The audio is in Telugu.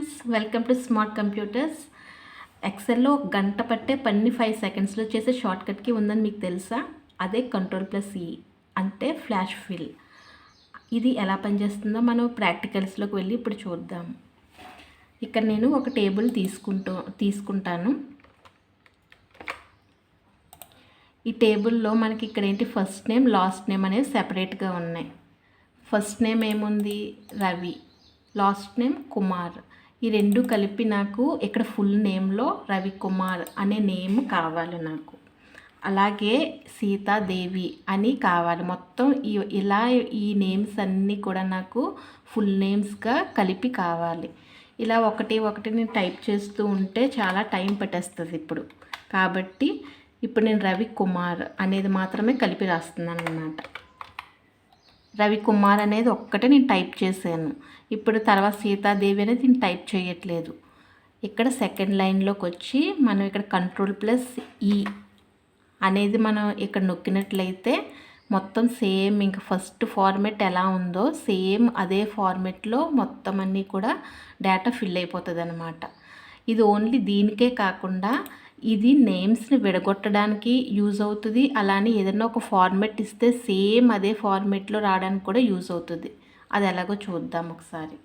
Friends, welcome to smart computers. ఎక్సెల్లో ఒక గంట పట్టే పని 5 సెకండ్స్లో చేసే షార్ట్కట్కి ఉందని మీకు తెలుసా? అదే Ctrl+E అంటే ఫ్లాష్ ఫిల్. ఇది ఎలా పనిచేస్తుందో మనం ప్రాక్టికల్స్లోకి వెళ్ళి ఇప్పుడు చూద్దాం. ఇక్కడ నేను ఒక టేబుల్ తీసుకుంటాను. ఈ టేబుల్లో మనకి ఇక్కడ ఏంటి, ఫస్ట్ నేమ్ లాస్ట్ నేమ్ అనేవి సెపరేట్గా ఉన్నాయి. ఫస్ట్ నేమ్ ఏముంది, రవి. Last name Kumar. ఈ రెండు కలిపి నాకు ఇక్కడ ఫుల్ నేమ్లో రవికుమార్ అనే నేమ్ కావాలి నాకు. అలాగే సీతాదేవి అని కావాలి. మొత్తం ఇలా ఈ నేమ్స్ అన్నీ కూడా నాకు ఫుల్ నేమ్స్గా కలిపి కావాలి. ఇలా ఒకటి నేను టైప్ చేస్తూ ఉంటే చాలా టైం పట్టేస్తుంది ఇప్పుడు. కాబట్టి ఇప్పుడు నేను రవికుమార్ అనేది మాత్రమే కలిపి రాస్తున్నాను అన్నమాట. రవికుమార్ అనేది ఒక్కటే నేను టైప్ చేశాను. ఇప్పుడు తర్వాత సీతాదేవి అనేది నేను టైప్ చేయట్లేదు. ఇక్కడ సెకండ్ లైన్లోకి వచ్చి మనం ఇక్కడ Ctrl+E అనేది మనం ఇక్కడ నొక్కినట్లయితే మొత్తం సేమ్ ఇంకా ఫస్ట్ ఫార్మెట్ ఎలా ఉందో సేమ్ అదే ఫార్మెట్లో మొత్తం అన్నీ కూడా డేటా ఫిల్ అయిపోతుంది అన్నమాట. ఇది ఓన్లీ దీనికే కాకుండా ఇది నేమ్స్ని విడగొట్టడానికి యూజ్ అవుతుంది. అలానే ఏదైనా ఒక ఫార్మెట్ ఇస్తే సేమ్ అదే ఫార్మెట్లో రావడానికి కూడా యూజ్ అవుతుంది. అది ఎలాగో చూద్దాం ఒకసారి.